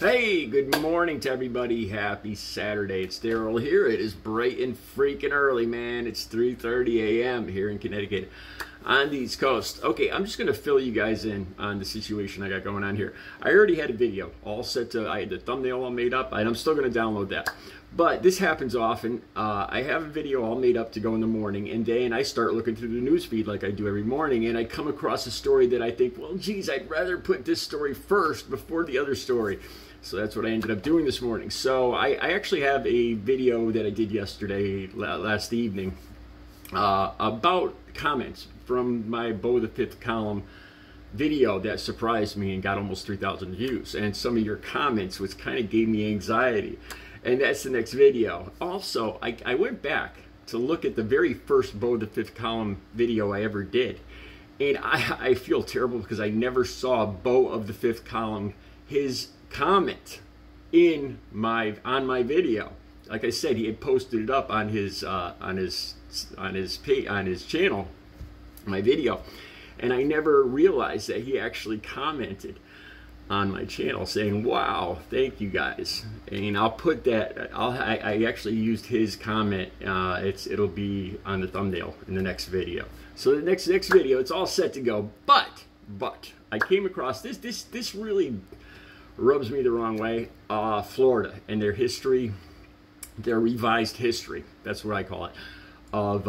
Hey, good morning to everybody. Happy Saturday. It's Daryl here. It is bright and freaking early, man. It's 3:30 a.m. here in Connecticut on the East Coast. Okay, I'm just going to fill you guys in on the situation I got going on here. I already had a video all set to, I had the thumbnail all made up, and I'm still going to download that. But this happens often. I have a video all made up to go in the morning, and then I start looking through the news feed like I do every morning, and I come across a story that I think, well, geez, I'd rather put this story first before the other story. So that's what I ended up doing this morning. So I actually have a video that I did yesterday, last evening, about comments from my Beau the Fifth Column video that surprised me and got almost 3,000 views. And some of your comments, which kind of gave me anxiety. And that's the next video. Also, I went back to look at the very first Beau the Fifth Column video I ever did. And I feel terrible because I never saw Beau of the Fifth Column, his comment on my video. Like I said, he had posted it up on his channel, my video, and I never realized that he actually commented on my channel saying, "Wow, thank you guys." And I'll put that. I actually used his comment. It'll be on the thumbnail in the next video. So the next video, it's all set to go. But I came across this really rubs me the wrong way. Florida and their history, their revised history, that's what I call it, of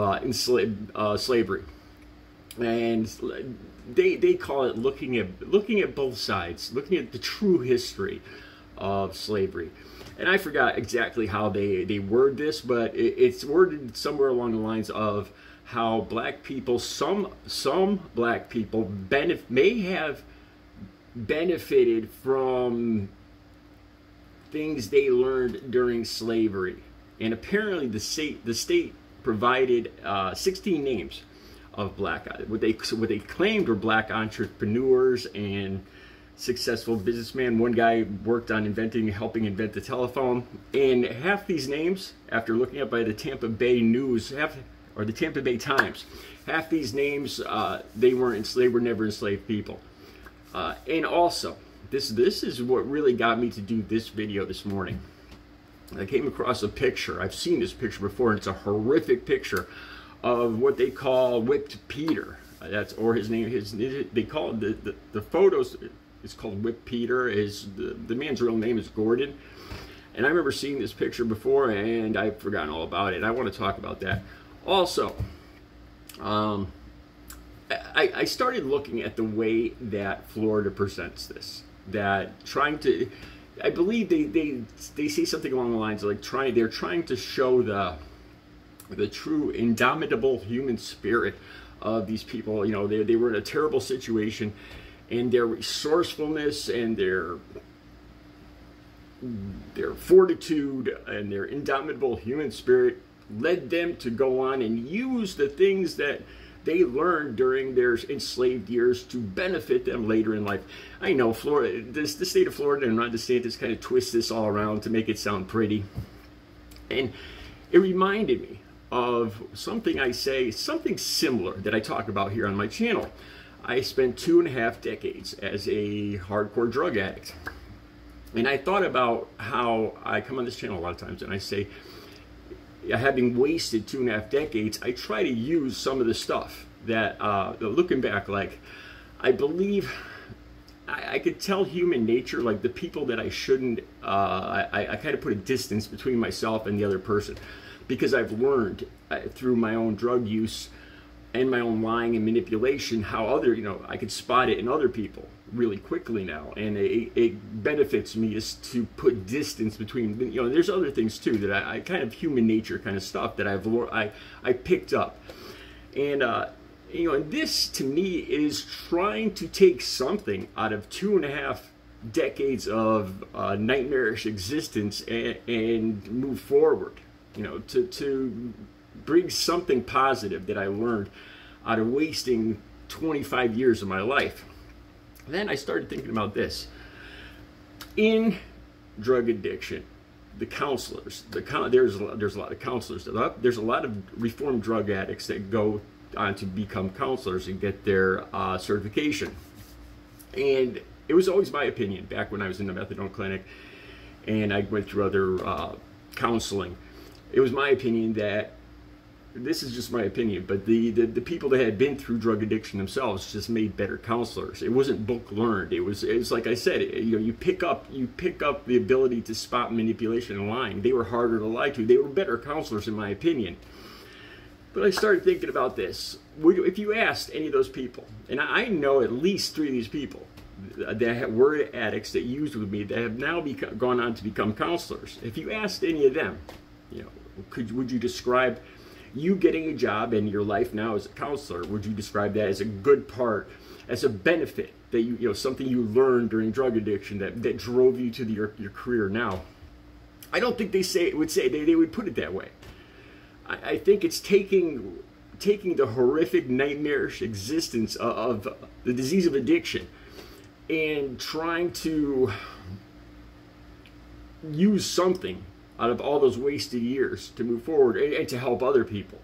slavery. And they call it looking at both sides, looking at the true history of slavery. And I forgot exactly how they word this, but it's worded somewhere along the lines of how black people, some black people may have benefited from things they learned during slavery. And apparently the state provided 16 names of black, what they claimed were black entrepreneurs and successful businessmen. One guy worked on helping invent the telephone. And half these names, after looking up by the Tampa Bay News, or the Tampa Bay Times, half these names, they were never enslaved people. And also, this is what really got me to do this video this morning. I came across a picture. I've seen this picture before, and it's a horrific picture of what they call Whipped Peter. Or his name. They call it the photos. It's called Whipped Peter. The man's real name is Gordon. And I remember seeing this picture before, and I've forgotten all about it. I want to talk about that. Also, I started looking at the way that Florida presents this. That I believe they say something along the lines of like they're trying to show the true indomitable human spirit of these people. You know, they were in a terrible situation, and their resourcefulness and their fortitude and their indomitable human spirit led them to go on and use the things that they learned during their enslaved years to benefit them later in life. I know Florida, the state of Florida and Ron DeSantis kind of twist this all around to make it sound pretty. And it reminded me of something something similar that I talk about here on my channel. I spent 2.5 decades as a hardcore drug addict. And I thought about how I come on this channel a lot of times and I say, having wasted 2.5 decades, I try to use some of the stuff that, looking back, like, I believe I could tell human nature, like the people that I shouldn't, I kind of put a distance between myself and the other person, because I've learned through my own drug use and my own lying and manipulation how I could spot it in other people really quickly now, and it benefits me is to put distance between, there's other things too that I kind of human nature kind of stuff that I picked up. And and this to me is trying to take something out of 2.5 decades of nightmarish existence and move forward, to bring something positive that I learned out of wasting 25 years of my life. Then I started thinking about this. In drug addiction, the counselors, there's a lot of counselors. There's a lot of reformed drug addicts that go on to become counselors and get their certification. And it was always my opinion back when I was in the methadone clinic and I went through other counseling. It was my opinion that, this is just my opinion, but the people that had been through drug addiction themselves just made better counselors. It wasn't book learned. It was like I said, you pick up the ability to spot manipulation and lying. They were harder to lie to. They were better counselors in my opinion. But I started thinking about this. If you asked any of those people, and I know at least 3 of these people that were addicts that used with me that have now gone on to become counselors. If you asked any of them, would you describe you getting a job in your life now as a counselor, would you describe that as a good part, as a benefit that something you learned during drug addiction that drove you to your career now? I don't think they would put it that way. I think it's taking the horrific, nightmarish existence of the disease of addiction and trying to use something out of all those wasted years to move forward and to help other people.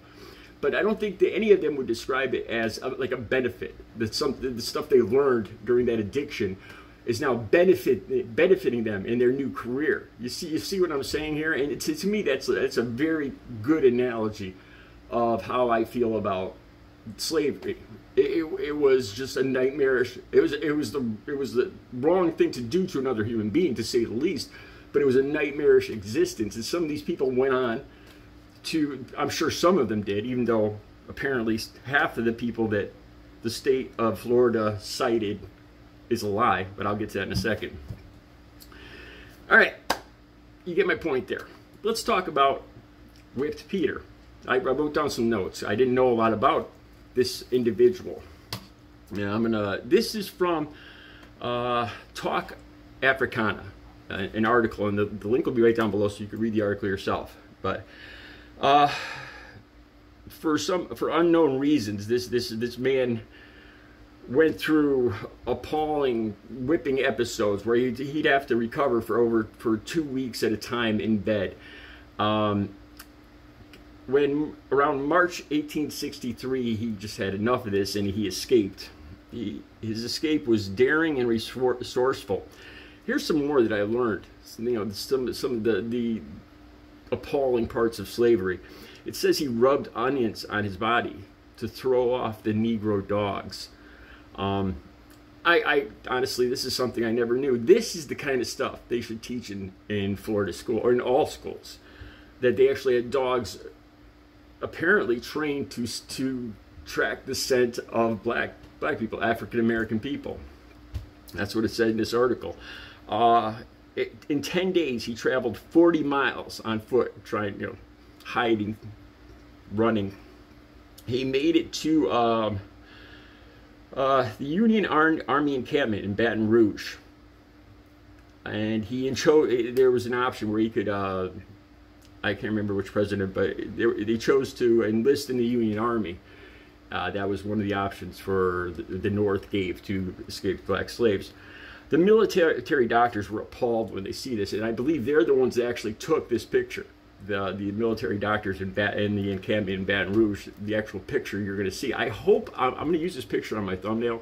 But I don't think that any of them would describe it as like a benefit. That the stuff they learned during that addiction is now benefiting them in their new career. You see what I'm saying here? And to me, that's a very good analogy of how I feel about slavery. It was just a nightmarish. It was the wrong thing to do to another human being, to say the least. But it was a nightmarish existence, and some of these people went on to, I'm sure some of them did, even though apparently half of the people that the state of Florida cited is a lie, but I'll get to that in a second. All right, you get my point there. Let's talk about Whipped Peter. I wrote down some notes. I didn't know a lot about this individual. This is from Talk Africana. An article, and the link will be right down below so you can read the article yourself. But for unknown reasons, this man went through appalling whipping episodes where he'd have to recover for 2 weeks at a time in bed. When around March 1863, he just had enough of this and he escaped. His escape was daring and resourceful. Here's some more that I learned. Some of the appalling parts of slavery. It says he rubbed onions on his body to throw off the Negro dogs. I honestly, this is something I never knew. This is the kind of stuff they should teach in Florida school, or in all schools. That they actually had dogs apparently trained to track the scent of black people, African American people. That's what it said in this article. In 10 days, he traveled 40 miles on foot, trying, hiding, running. He made it to the Union Army encampment in Baton Rouge, and there was an option where he could. I can't remember which president, but they chose to enlist in the Union Army. That was one of the options for the North gave to escaped black slaves. The military doctors were appalled when they see this, and I believe they're the ones that actually took this picture. The military doctors in the encampment in Baton Rouge, the actual picture you're going to see. I hope, I'm going to use this picture on my thumbnail,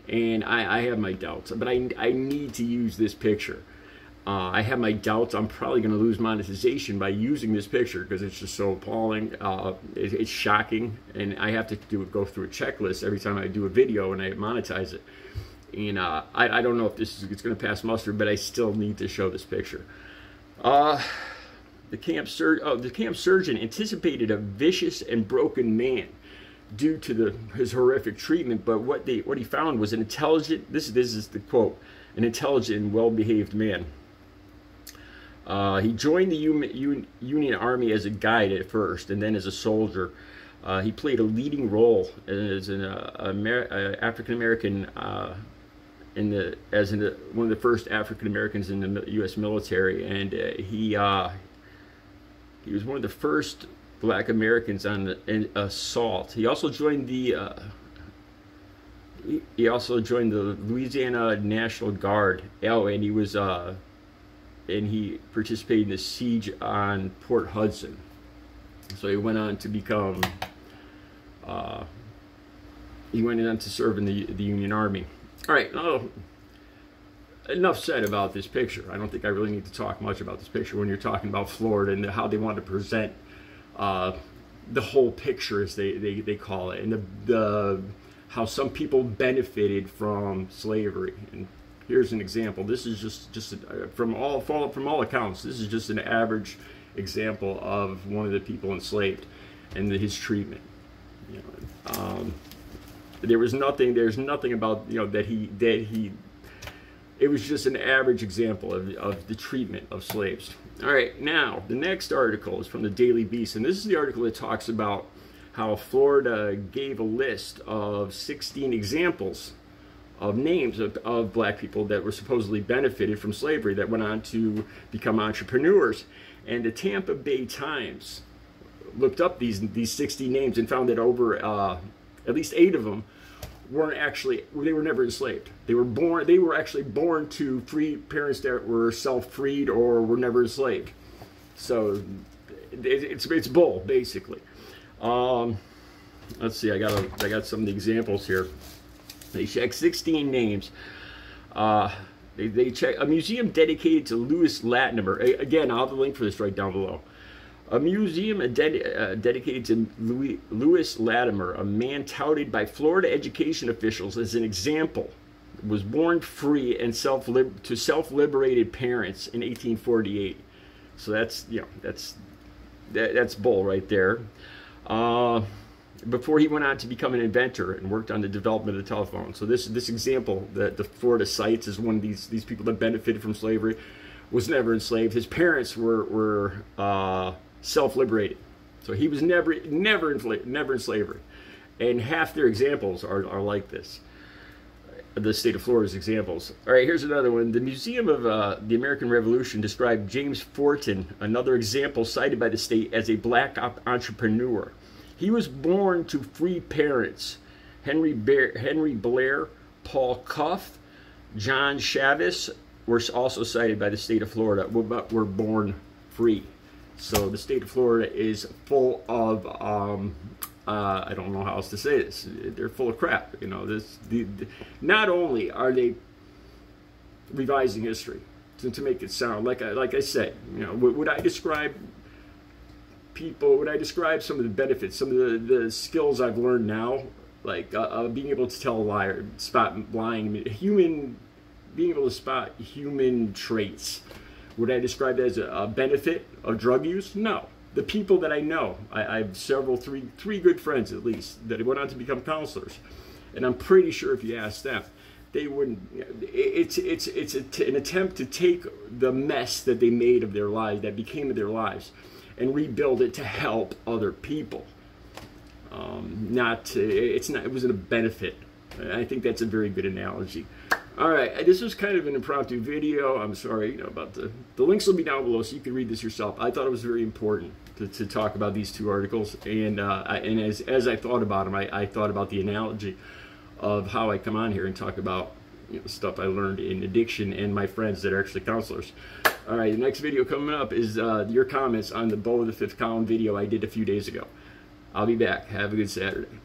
and I have my doubts, but I need to use this picture. I have my doubts. I'm probably going to lose monetization by using this picture because it's just so appalling. It's shocking, and I have to go through a checklist every time I do a video and I monetize it. And I don't know if it's going to pass muster, but I still need to show this picture. The camp surgeon anticipated a vicious and broken man due to his horrific treatment, but what he found was an intelligent. This is the quote: an intelligent and well-behaved man. He joined the Union Army as a guide at first, and then as a soldier. He played a leading role as an African American. One of the first African Americans in the U.S. military, and he was one of the first black Americans on an assault. He also joined the Louisiana National Guard. And he was and he participated in the siege on Port Hudson. So he went on to become he went on to serve in the Union Army. All right, enough said about this picture. I don't think I really need to talk much about this picture when you're talking about Florida and how they want to present the whole picture, as they call it, and the how some people benefited from slavery. And here's an example. This is just from all accounts, this is just an average example of one of the people enslaved and his treatment. You know, there's nothing about, you know, that he. It was just an average example of the treatment of slaves. All right, now the next article is from the Daily Beast, and this is the article that talks about how Florida gave a list of 16 examples of names of black people that were supposedly benefited from slavery that went on to become entrepreneurs. And the Tampa Bay Times looked up these 60 names and found that over at least 8 of them they were never enslaved. They were actually born to free parents that were self-freed or were never enslaved. So it's bull, basically. Let's see, I got some of the examples here. They checked 16 names. They checked a museum dedicated to Louis Latimer. Again, I'll have the link for this right down below. A museum dedicated to Louis Latimer, a man touted by Florida education officials as an example, was born free and to self-liberated parents in 1848. So that's, you know, that's bull right there. Before he went on to become an inventor and worked on the development of the telephone. So this example that the Florida cites is one of these people that benefited from slavery, was never enslaved. His parents were self-liberated, so he was never in slavery. And half their examples are like this. The state of Florida's examples. All right, here's another one. The Museum of the American Revolution described James Fortin, another example cited by the state, as a black entrepreneur. He was born to free parents. Henry Blair, Paul Cuff, John Chavis were also cited by the state of Florida, but were born free. So the state of Florida is full of, I don't know how else to say this. They're full of crap. You know, not only are they revising history to make it sound like I said, you know, would I describe some of the benefits, some of the skills I've learned now, like being able to tell a liar, spot lying, being able to spot human traits. Would I describe it as a benefit of drug use? No. The people that I know, I have three good friends at least, that went on to become counselors. And I'm pretty sure if you ask them, they wouldn't. It's an attempt to take the mess that they made of their lives, that became of their lives, and rebuild it to help other people. It wasn't a benefit. I think that's a very good analogy. All right, this was kind of an impromptu video. I'm sorry, you know, about the links will be down below so you can read this yourself. I thought it was very important to talk about these two articles, and as I thought about them, I thought about the analogy of how I come on here and talk about, you know, stuff I learned in addiction and my friends that are actually counselors. All right, the next video coming up is your comments on the Beau of the Fifth Column video I did a few days ago. I'll be back. Have a good Saturday.